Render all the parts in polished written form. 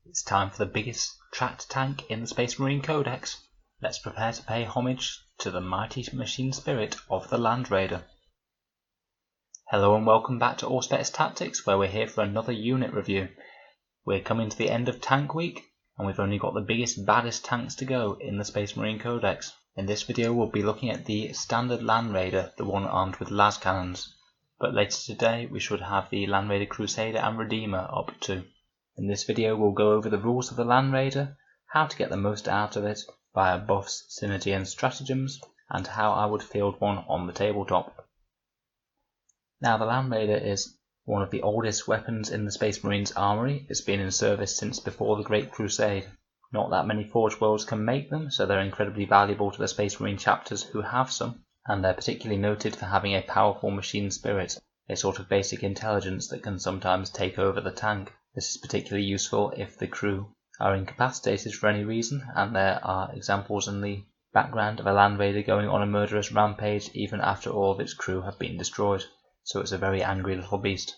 It's time for the biggest tracked tank in the Space Marine Codex. Let's prepare to pay homage to the mighty machine spirit of the Land Raider. Hello and welcome back to Auspex Tactics, where we're here for another unit review. We're coming to the end of Tank Week, and we've only got the biggest, baddest tanks to go in the Space Marine Codex. In this video we'll be looking at the standard Land Raider, the one armed with lascannons. But later today we should have the Land Raider Crusader and Redeemer up too. In this video we'll go over the rules of the Land Raider, how to get the most out of it via buffs, synergy and stratagems, and how I would field one on the tabletop. Now the Land Raider is one of the oldest weapons in the Space Marines armory. It's been in service since before the Great Crusade. Not that many Forge Worlds can make them, so they're incredibly valuable to the Space Marine chapters who have some, and they're particularly noted for having a powerful machine spirit, a sort of basic intelligence that can sometimes take over the tank. This is particularly useful if the crew are incapacitated for any reason, and there are examples in the background of a Land Raider going on a murderous rampage even after all of its crew have been destroyed. So it's a very angry little beast.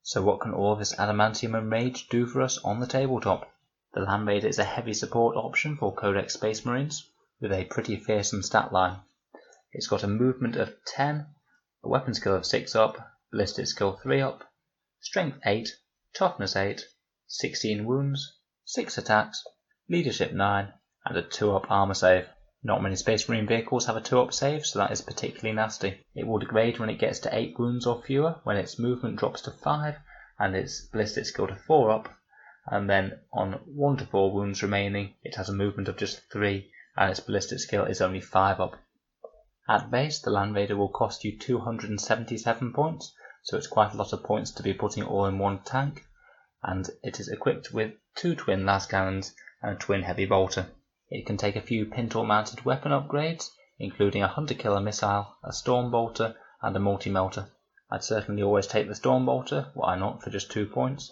So what can all of this adamantium and rage do for us on the tabletop? The Land Raider is a heavy support option for Codex Space Marines, with a pretty fearsome stat line. It's got a movement of 10, a weapon skill of 6 up, ballistic skill 3 up, strength 8, toughness 8, 16 wounds, 6 attacks, leadership 9, and a 2-up armor save. Not many Space Marine vehicles have a 2-up save, so that is particularly nasty. It will degrade when it gets to 8 wounds or fewer, when its movement drops to 5, and its ballistic skill to 4 up, and then on 1 to 4 wounds remaining, it has a movement of just 3, and its ballistic skill is only 5 up. At base, the Land Raider will cost you 277 points, so it's quite a lot of points to be putting all in one tank, and it is equipped with 2 twin lascannons and a twin heavy bolter. It can take a few pintle mounted weapon upgrades, including a hunter killer missile, a storm bolter and a multi-melter. I'd certainly always take the storm bolter, why not, for just 2 points,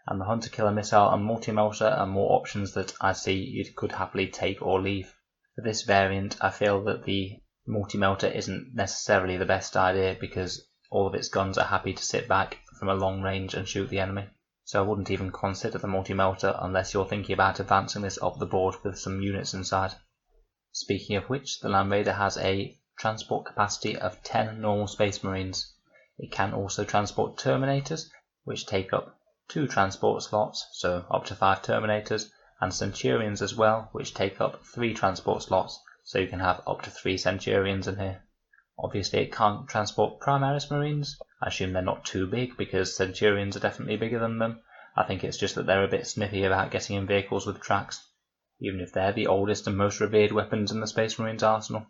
and the hunter killer missile and multi-melter are more options that I see you could happily take or leave. For this variant I feel that the multi-melter isn't necessarily the best idea because all of its guns are happy to sit back from a long range and shoot the enemy. So I wouldn't even consider the multi-melter unless you're thinking about advancing this up the board with some units inside. Speaking of which, the Land Raider has a transport capacity of 10 normal Space Marines. It can also transport Terminators, which take up 2 transport slots, so up to 5 Terminators, and Centurions as well, which take up 3 transport slots, so you can have up to 3 Centurions in here. Obviously it can't transport Primaris Marines. I assume they're not too big because Centurions are definitely bigger than them. I think it's just that they're a bit snippy about getting in vehicles with tracks, even if they're the oldest and most revered weapons in the Space Marines arsenal.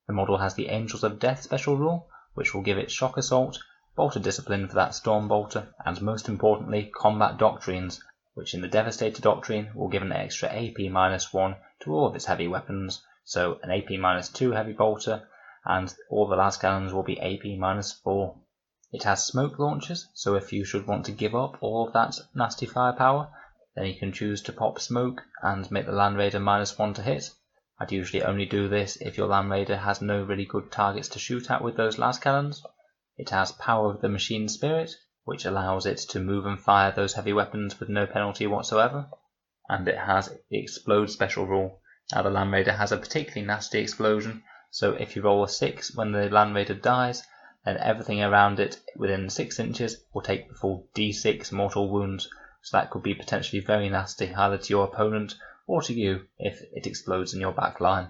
The model has the Angels of Death special rule, which will give it shock assault, bolter discipline for that storm bolter, and most importantly combat doctrines, which in the Devastator doctrine will give an extra AP-1 to all of its heavy weapons, so an AP-2 heavy bolter, and all the lascannons will be AP-4. It has smoke launchers, so if you should want to give up all of that nasty firepower, then you can choose to pop smoke and make the Land Raider -1 to hit. I'd usually only do this if your Land Raider has no really good targets to shoot at with those lascannons. It has power of the machine spirit, which allows it to move and fire those heavy weapons with no penalty whatsoever. And it has the explode special rule. Now the Land Raider has a particularly nasty explosion, so if you roll a 6 when the Land Raider dies, then everything around it within 6 inches will take the full D6 mortal wounds, so that could be potentially very nasty either to your opponent or to you if it explodes in your back line.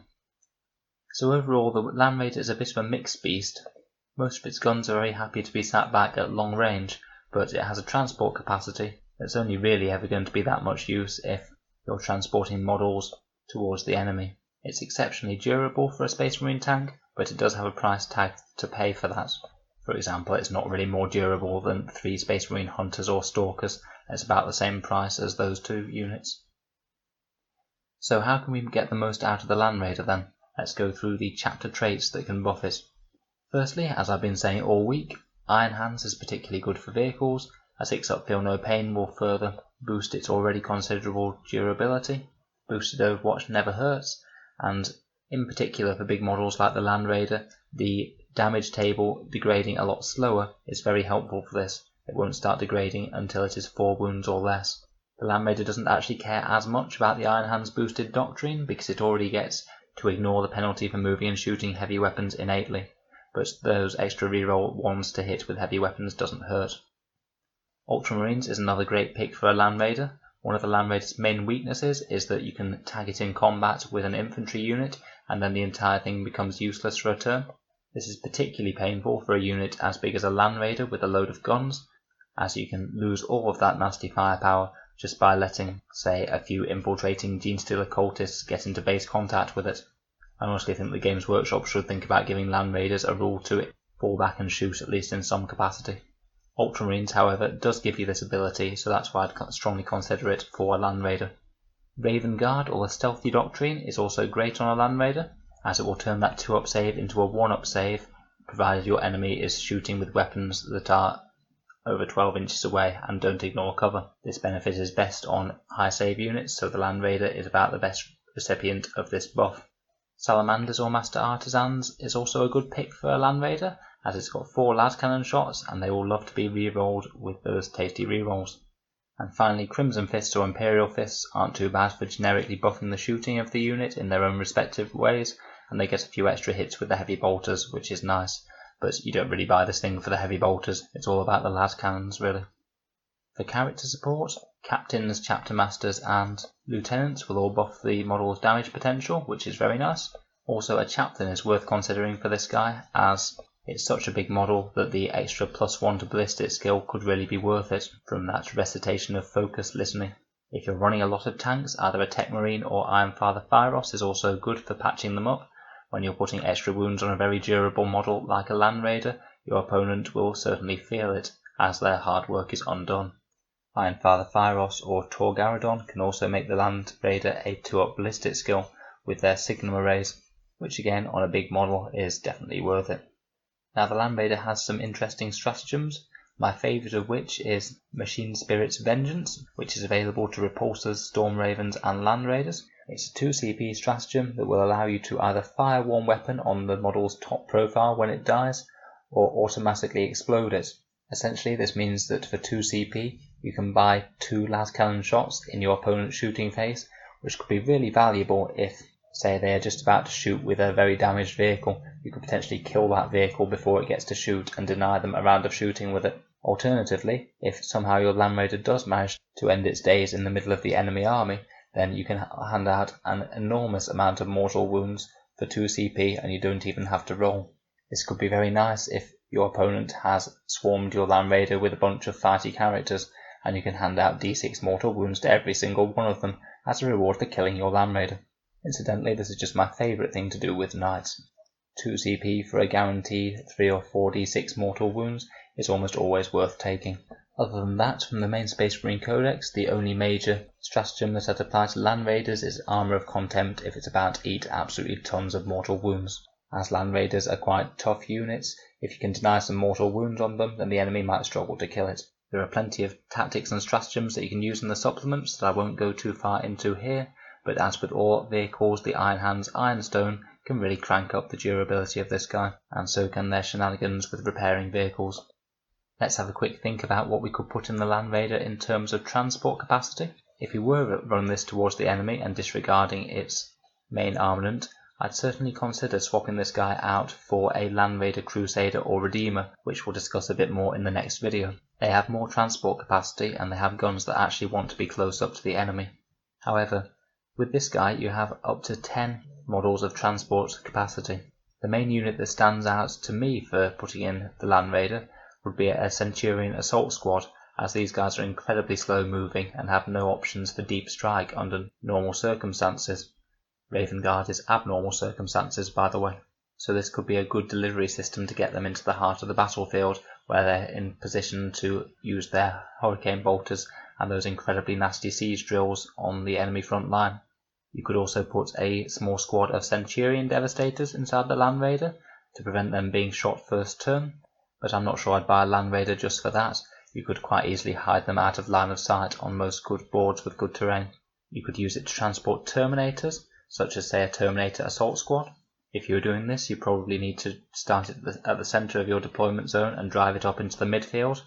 So overall the Land Raider is a bit of a mixed beast. Most of its guns are very happy to be sat back at long range, but it has a transport capacity that's only really ever going to be that much use if you're transporting models towards the enemy. It's exceptionally durable for a Space Marine tank, but it does have a price tag to pay for that. For example, it's not really more durable than 3 Space Marine Hunters or Stalkers. It's about the same price as those 2 units. So how can we get the most out of the Land Raider then? Let's go through the chapter traits that can buff it. Firstly, as I've been saying all week, Iron Hands is particularly good for vehicles. A 6-up Feel No Pain will further boost its already considerable durability. Boosted Overwatch never hurts, and in particular for big models like the Land Raider, the damage table degrading a lot slower is very helpful for this. It won't start degrading until it is 4 wounds or less. The Land Raider doesn't actually care as much about the Iron Hands boosted doctrine because it already gets to ignore the penalty for moving and shooting heavy weapons innately, but those extra reroll ones to hit with heavy weapons doesn't hurt. Ultramarines is another great pick for a Land Raider. One of the Land Raider's main weaknesses is that you can tag it in combat with an infantry unit and then the entire thing becomes useless for a turn. This is particularly painful for a unit as big as a Land Raider with a load of guns, as you can lose all of that nasty firepower just by letting, say, a few infiltrating Genestealer cultists get into base contact with it. I honestly think the Games Workshop should think about giving Land Raiders a rule to fall back and shoot, at least in some capacity. Ultramarines, however, does give you this ability, so that's why I'd strongly consider it for a Land Raider. Raven Guard, or the Stealthy Doctrine, is also great on a Land Raider, as it will turn that 2-up save into a 1-up save, provided your enemy is shooting with weapons that are over 12 inches away and don't ignore cover. This benefit is best on high save units, so the Land Raider is about the best recipient of this buff. Salamanders or Master Artisans is also a good pick for a Land Raider, as it's got 4 lascannon shots and they all love to be rerolled with those tasty rerolls. And finally, Crimson Fists or Imperial Fists aren't too bad for generically buffing the shooting of the unit in their own respective ways, and they get a few extra hits with the heavy bolters, which is nice. But you don't really buy this thing for the heavy bolters, it's all about the lascannons really. For character support, Captains, Chapter Masters and Lieutenants will all buff the model's damage potential, which is very nice. Also a Chaplain is worth considering for this guy, as it's such a big model that the extra +1 to ballistic skill could really be worth it from that recitation of focused listening. If you're running a lot of tanks, either a Tech Marine or Ironfather Fyros is also good for patching them up. When you're putting extra wounds on a very durable model like a Land Raider, your opponent will certainly feel it, as their hard work is undone. Ironfather Fyros or Torgaradon can also make the Land Raider a 2-up ballistic skill with their signal arrays, which again on a big model is definitely worth it. Now the Land Raider has some interesting stratagems, my favourite of which is Machine Spirit's Vengeance, which is available to Repulsors, Storm Ravens and Land Raiders. It's a 2 CP stratagem that will allow you to either fire one weapon on the model's top profile when it dies, or automatically explode it. Essentially this means that for 2 CP you can buy 2 lascannon shots in your opponent's shooting phase, which could be really valuable if, say, they are just about to shoot with a very damaged vehicle. You could potentially kill that vehicle before it gets to shoot and deny them a round of shooting with it. Alternatively, if somehow your Land Raider does manage to end its days in the middle of the enemy army, then you can hand out an enormous amount of mortal wounds for 2 CP and you don't even have to roll. This could be very nice if your opponent has swarmed your Land Raider with a bunch of fighty characters, and you can hand out d6 mortal wounds to every single one of them as a reward for killing your Land Raider. Incidentally, this is just my favourite thing to do with knights. 2 CP for a guaranteed 3 or 4 d6 mortal wounds is almost always worth taking. Other than that, from the main Space Marine Codex, the only major stratagem that I'd apply to Land Raiders is Armour of Contempt if it's about to eat absolutely tons of mortal wounds. As Land Raiders are quite tough units, if you can deny some mortal wounds on them, then the enemy might struggle to kill it. There are plenty of tactics and stratagems that you can use in the supplements that I won't go too far into here, but as with all vehicles, the Iron Hands Ironstone can really crank up the durability of this guy, and so can their shenanigans with repairing vehicles. Let's have a quick think about what we could put in the Land Raider in terms of transport capacity. If we were to run this towards the enemy and disregarding its main armament, I'd certainly consider swapping this guy out for a Land Raider Crusader or Redeemer, which we'll discuss a bit more in the next video. They have more transport capacity and they have guns that actually want to be close up to the enemy. However, with this guy you have up to 10 models of transport capacity. The main unit that stands out to me for putting in the Land Raider would be a Centurion Assault Squad, as these guys are incredibly slow moving and have no options for deep strike under normal circumstances. Raven Guard is abnormal circumstances, by the way. So this could be a good delivery system to get them into the heart of the battlefield, where they're in position to use their Hurricane Bolters and those incredibly nasty siege drills on the enemy front line. You could also put a small squad of Centurion Devastators inside the Land Raider to prevent them being shot first turn, but I'm not sure I'd buy a Land Raider just for that. You could quite easily hide them out of line of sight on most good boards with good terrain. You could use it to transport Terminators, such as say a Terminator Assault Squad. If you were doing this, you probably need to start it at the centre of your deployment zone and drive it up into the midfield,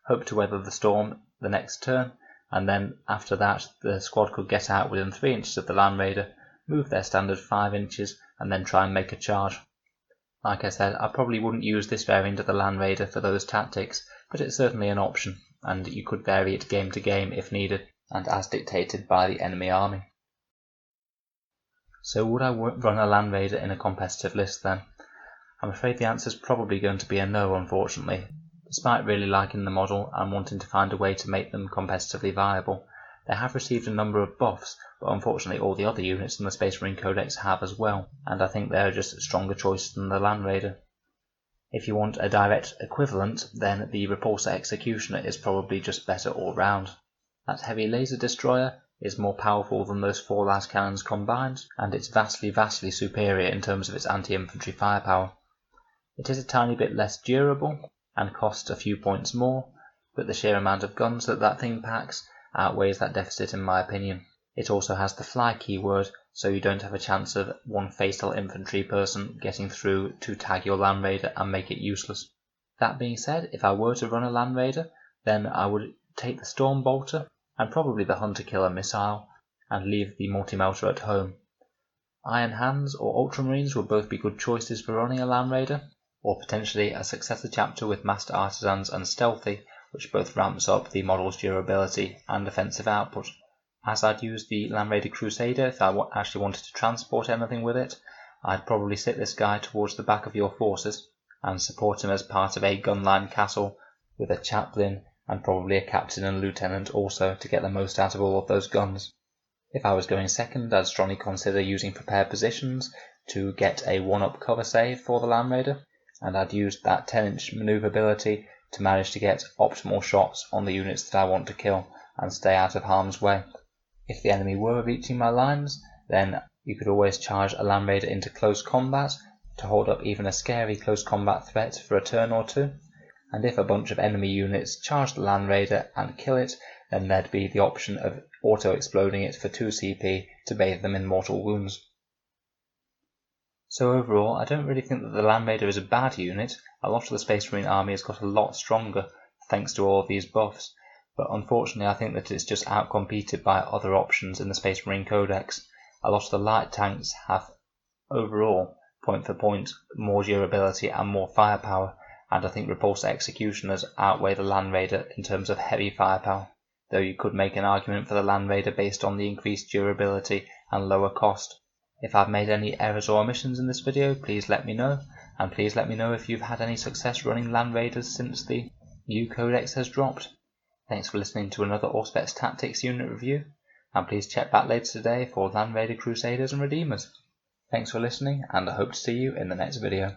hope to weather the storm the next turn, and then after that the squad could get out within 3 inches of the Land Raider, move their standard 5 inches, and then try and make a charge. Like I said, I probably wouldn't use this variant of the Land Raider for those tactics, but it's certainly an option, and you could vary it game to game if needed, and as dictated by the enemy army. So would I run a Land Raider in a competitive list then? I'm afraid the answer is probably going to be a no, unfortunately. Despite really liking the model and wanting to find a way to make them competitively viable, they have received a number of buffs, but unfortunately all the other units in the Space Marine Codex have as well, and I think they're just stronger choices than the Land Raider. If you want a direct equivalent, then the Repulsor Executioner is probably just better all round. That heavy laser destroyer is more powerful than those 4 lascannons combined, and it's vastly superior in terms of its anti-infantry firepower. It is a tiny bit less durable, and costs a few points more, but the sheer amount of guns that thing packs outweighs that deficit in my opinion. It also has the fly keyword, so you don't have a chance of one fatal infantry person getting through to tag your Land Raider and make it useless. That being said, if I were to run a Land Raider, then I would take the Storm Bolter and probably the Hunter Killer missile, and leave the Multi-Melter at home. Iron Hands or Ultramarines would both be good choices for running a Land Raider, or potentially a successor chapter with Master Artisans and Stealthy, which both ramps up the model's durability and offensive output. As I'd use the Land Raider Crusader if I actually wanted to transport anything with it, I'd probably sit this guy towards the back of your forces and support him as part of a gunline castle with a chaplain and probably a captain and lieutenant also to get the most out of all of those guns. If I was going second, I'd strongly consider using prepared positions to get a 1-up cover save for the Land Raider, and I'd use that 10-inch maneuverability to manage to get optimal shots on the units that I want to kill and stay out of harm's way. If the enemy were reaching my lines, then you could always charge a Land Raider into close combat to hold up even a scary close combat threat for a turn or two, and if a bunch of enemy units charge the Land Raider and kill it, then there'd be the option of auto-exploding it for 2 CP to bathe them in mortal wounds. So overall, I don't really think that the Land Raider is a bad unit. A lot of the Space Marine army has got a lot stronger thanks to all of these buffs, but unfortunately I think that it's just outcompeted by other options in the Space Marine Codex. A lot of the light tanks have overall, point for point, more durability and more firepower, and I think Repulsor Executioners outweigh the Land Raider in terms of heavy firepower, though you could make an argument for the Land Raider based on the increased durability and lower cost. If I've made any errors or omissions in this video, please let me know, and please let me know if you've had any success running Land Raiders since the new Codex has dropped. Thanks for listening to another Auspex Tactics unit review, and please check back later today for Land Raider Crusaders and Redeemers. Thanks for listening, and I hope to see you in the next video.